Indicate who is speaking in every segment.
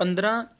Speaker 1: 15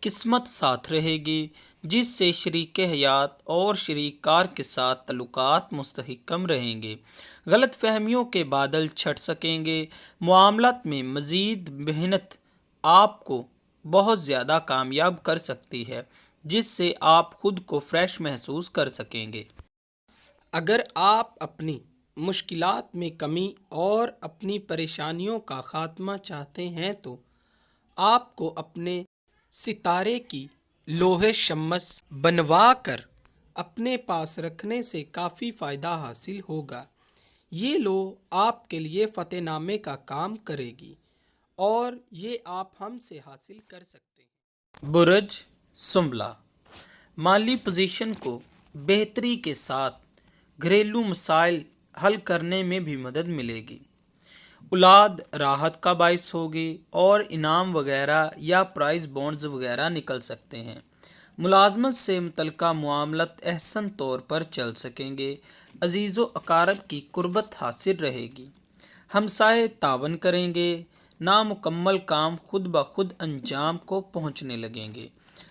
Speaker 1: قسمت ساتھ رہے گی، جس سے شریک حیات اور شریک کار کے ساتھ تعلقات مستحکم رہیں گے، غلط فہمیوں کے بادل چھٹ سکیں گے، معاملات میں مزید محنت آپ کو بہت زیادہ کامیاب کر سکتی ہے، جس سے آپ خود کو فریش محسوس کر سکیں گے۔
Speaker 2: اگر آپ اپنی مشکلات میں کمی اور اپنی پریشانیوں کا خاتمہ چاہتے ہیں تو آپ کو اپنے ستارے کی لوح شمس بنوا کر اپنے پاس رکھنے سے کافی فائدہ حاصل ہوگا۔ یہ لوح آپ کے لیے فتح نامے کا کام کرے گی اور یہ آپ ہم سے حاصل کر سکتے ہیں۔
Speaker 1: برج سنبلہ، مالی پوزیشن کو بہتری کے ساتھ گھریلو مسائل حل کرنے میں بھی مدد ملے گی، اولاد راحت کا باعث ہوگی اور انعام وغیرہ یا پرائز بونڈز وغیرہ نکل سکتے ہیں۔ ملازمت سے متعلقہ معاملات احسن طور پر چل سکیں گے، عزیز و اقارب کی قربت حاصل رہے گی، ہمسائے تعاون کریں گے، نامکمل کام خود بخود انجام کو پہنچنے لگیں گے،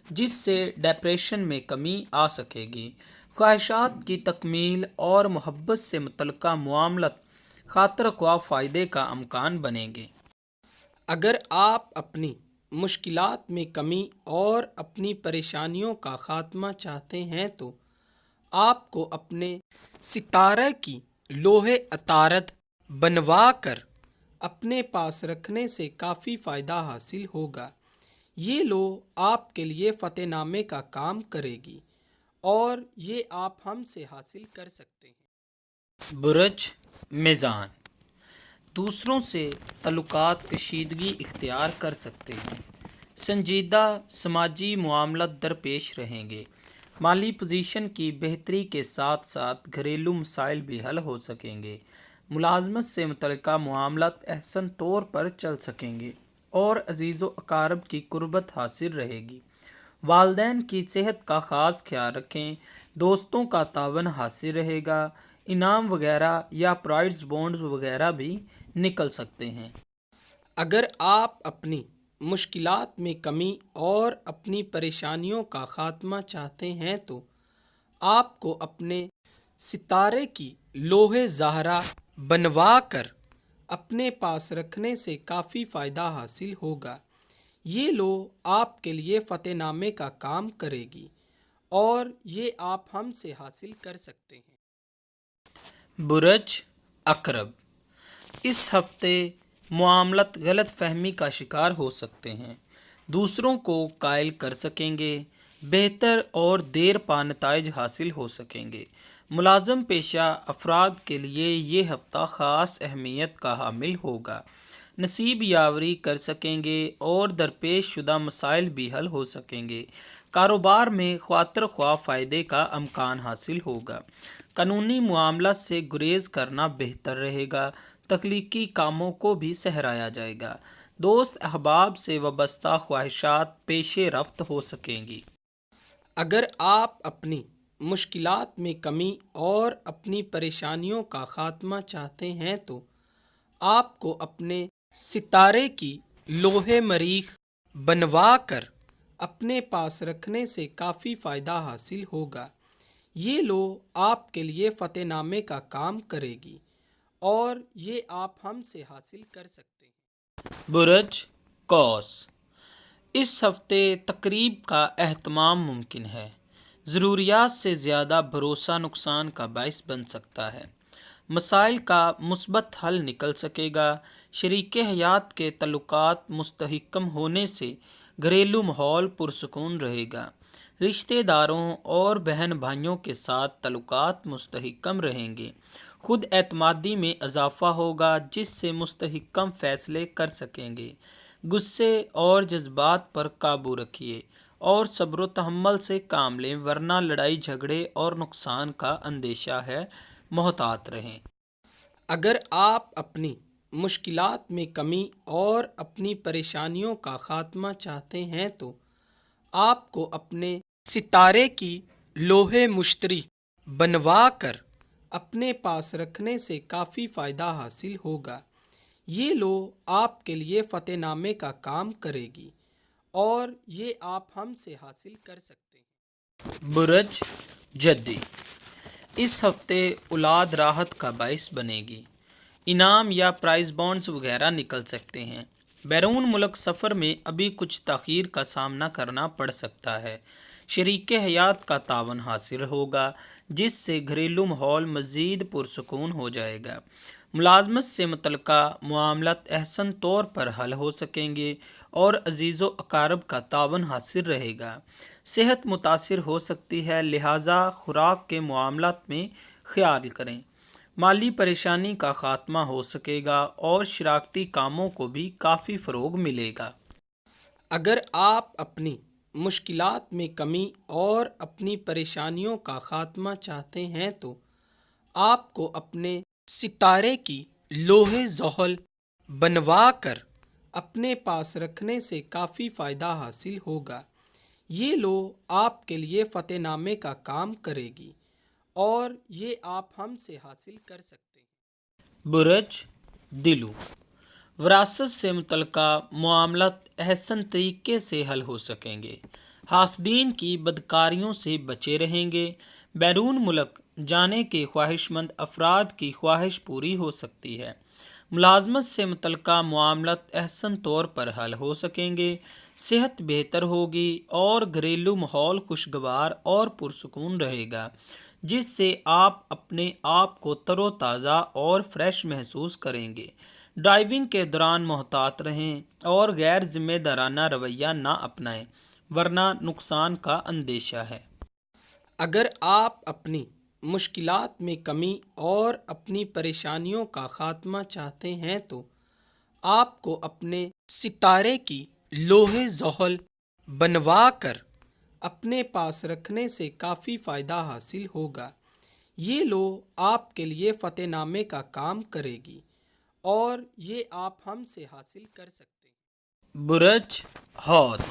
Speaker 1: جس سے ڈپریشن میں کمی آ سکے گی، خواہشات کی تکمیل اور محبت سے متعلقہ معاملات خاطر خواہ فائدے کا امکان بنیں گے۔
Speaker 2: اگر آپ اپنی مشکلات میں کمی اور اپنی پریشانیوں کا خاتمہ چاہتے ہیں تو آپ کو اپنے ستارہ کی لوح عطارد بنوا کر اپنے پاس رکھنے سے کافی فائدہ حاصل ہوگا۔ یہ لوح آپ کے لیے فتح نامے کا کام کرے گی اور یہ آپ ہم سے حاصل کر سکتے ہیں۔
Speaker 1: برج میزان، دوسروں سے تعلقات کشیدگی اختیار کر سکتے ہیں، سنجیدہ سماجی معاملات درپیش رہیں گے، مالی پوزیشن کی بہتری کے ساتھ ساتھ گھریلو مسائل بھی حل ہو سکیں گے، ملازمت سے متعلقہ معاملات احسن طور پر چل سکیں گے اور عزیز و اقارب کی قربت حاصل رہے گی، والدین کی صحت کا خاص خیال رکھیں، دوستوں کا تعاون حاصل رہے گا، انعام وغیرہ یا پرائز بونڈز وغیرہ بھی نکل سکتے ہیں۔
Speaker 2: اگر آپ اپنی مشکلات میں کمی اور اپنی پریشانیوں کا خاتمہ چاہتے ہیں تو آپ کو اپنے ستارے کی لوح زہرا بنوا کر اپنے پاس رکھنے سے کافی فائدہ حاصل ہوگا۔ یہ لوح آپ کے لیے فتح نامے کا کام کرے گی اور یہ آپ ہم سے حاصل کر سکتے ہیں۔
Speaker 1: برج عقرب، اس ہفتے معاملات غلط فہمی کا شکار ہو سکتے ہیں، دوسروں کو قائل کر سکیں گے، بہتر اور دیر پا نتائج حاصل ہو سکیں گے، ملازم پیشہ افراد کے لیے یہ ہفتہ خاص اہمیت کا حامل ہوگا، نصیب یاوری کر سکیں گے اور درپیش شدہ مسائل بھی حل ہو سکیں گے، کاروبار میں خاطر خواہ فائدے کا امکان حاصل ہوگا، قانونی معاملات سے گریز کرنا بہتر رہے گا، تخلیقی کاموں کو بھی سہرایا جائے گا، دوست احباب سے وابستہ خواہشات پیش رفت ہو سکیں گی۔
Speaker 2: اگر آپ اپنی مشکلات میں کمی اور اپنی پریشانیوں کا خاتمہ چاہتے ہیں تو آپ کو اپنے ستارے کی لوح مریخ بنوا کر اپنے پاس رکھنے سے کافی فائدہ حاصل ہوگا۔ یہ لوح آپ کے لیے فتح نامے کا کام کرے گی اور یہ آپ ہم سے حاصل کر سکتے ہیں۔
Speaker 1: برج قوس، اس ہفتے تقریب کا اہتمام ممکن ہے، ضروریات سے زیادہ بھروسہ نقصان کا باعث بن سکتا ہے، مسائل کا مثبت حل نکل سکے گا، شریک حیات کے تعلقات مستحکم ہونے سے گھریلو ماحول پرسکون رہے گا، رشتہ داروں اور بہن بھائیوں کے ساتھ تعلقات مستحکم رہیں گے، خود اعتمادی میں اضافہ ہوگا جس سے مستحکم فیصلے کر سکیں گے، غصے اور جذبات پر قابو رکھیے اور صبر و تحمل سے کام لیں ورنہ لڑائی جھگڑے اور نقصان کا اندیشہ ہے، محتاط رہیں۔
Speaker 2: اگر آپ اپنی مشکلات میں کمی اور اپنی پریشانیوں کا خاتمہ چاہتے ہیں تو آپ کو اپنے ستارے کی لوح مشتری بنوا کر اپنے پاس رکھنے سے کافی فائدہ حاصل ہوگا۔ یہ لوح آپ کے لیے فتح نامے کا کام کرے گی اور یہ آپ ہم سے حاصل کر سکتے ہیں۔
Speaker 1: برج جدی اس ہفتے اولاد راحت کا باعث بنے گی۔ انعام یا پرائز بانڈز وغیرہ نکل سکتے ہیں۔ بیرون ملک سفر میں ابھی کچھ تاخیر کا سامنا کرنا پڑ سکتا ہے۔ شریک حیات کا تعاون حاصل ہوگا جس سے گھریلو ماحول مزید پرسکون ہو جائے گا۔ ملازمت سے متعلقہ معاملات احسن طور پر حل ہو سکیں گے اور عزیز و اقارب کا تعاون حاصل رہے گا۔ صحت متاثر ہو سکتی ہے، لہٰذا خوراک کے معاملات میں خیال کریں۔ مالی پریشانی کا خاتمہ ہو سکے گا اور شراکتی کاموں کو بھی کافی فروغ ملے گا۔
Speaker 2: اگر آپ اپنی مشکلات میں کمی اور اپنی پریشانیوں کا خاتمہ چاہتے ہیں تو آپ کو اپنے ستارے کی لوح زحل بنوا کر اپنے پاس رکھنے سے کافی فائدہ حاصل ہوگا۔ یہ لوح آپ کے لیے فتح نامے کا کام کرے گی اور یہ آپ ہم سے حاصل کر سکتے ہیں۔
Speaker 1: برج دلو وراثت سے متعلقہ معاملات احسن طریقے سے حل ہو سکیں گے۔ حاسدین کی بدکاریوں سے بچے رہیں گے۔ بیرون ملک جانے کے خواہش مند افراد کی خواہش پوری ہو سکتی ہے۔ ملازمت سے متعلقہ معاملات احسن طور پر حل ہو سکیں گے۔ صحت بہتر ہوگی اور گھریلو ماحول خوشگوار اور پرسکون رہے گا جس سے آپ اپنے آپ کو تر و تازہ اور فریش محسوس کریں گے۔ ڈرائیونگ کے دوران محتاط رہیں اور غیر ذمہ دارانہ رویہ نہ اپنائیں ورنہ نقصان کا اندیشہ ہے۔
Speaker 2: اگر آپ اپنی مشکلات میں کمی اور اپنی پریشانیوں کا خاتمہ چاہتے ہیں تو آپ کو اپنے ستارے کی لوح زحل بنوا کر اپنے پاس رکھنے سے کافی فائدہ حاصل ہوگا۔ یہ لوح آپ کے لیے فتح نامے کا کام کرے گی اور یہ آپ ہم سے حاصل کر سکتے ہیں۔
Speaker 1: برج حوت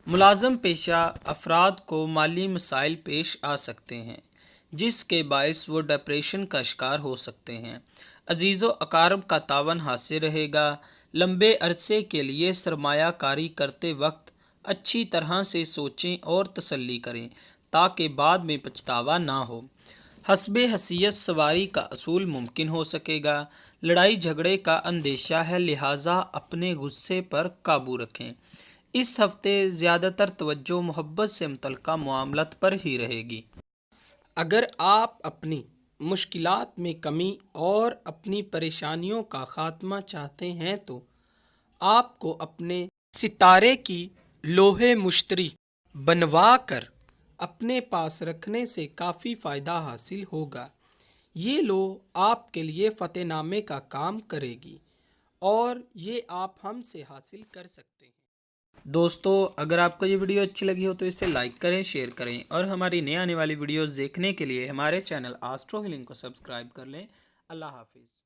Speaker 1: ملازم پیشہ افراد کو مالی مسائل پیش آ سکتے ہیں جس کے باعث وہ ڈپریشن کا شکار ہو سکتے ہیں۔ عزیز و اقارب کا تعاون حاصل رہے گا۔ لمبے عرصے کے لیے سرمایہ کاری کرتے وقت اچھی طرح سے سوچیں اور تسلی کریں تاکہ بعد میں پچھتاوا نہ ہو۔ حسب حیثیت سواری کا اصول ممکن ہو سکے گا۔ لڑائی جھگڑے کا اندیشہ ہے، لہٰذا اپنے غصے پر قابو رکھیں۔ اس ہفتے زیادہ تر توجہ محبت سے متعلقہ معاملات پر ہی رہے گی۔
Speaker 2: اگر آپ اپنی مشکلات میں کمی اور اپنی پریشانیوں کا خاتمہ چاہتے ہیں تو آپ کو اپنے ستارے کی لوح مشتری بنوا کر اپنے پاس رکھنے سے کافی فائدہ حاصل ہوگا۔ یہ لوح آپ کے لیے فتح نامے کا کام کرے گی اور یہ آپ ہم سے حاصل کر سکتے ہیں۔
Speaker 1: دوستو اگر آپ کو یہ ویڈیو اچھی لگی ہو تو اسے لائک کریں، شیئر کریں اور ہماری نئے آنے والی ویڈیوز دیکھنے کے لیے ہمارے چینل آسٹرو ہیلنگ کو سبسکرائب کر لیں۔ اللہ حافظ۔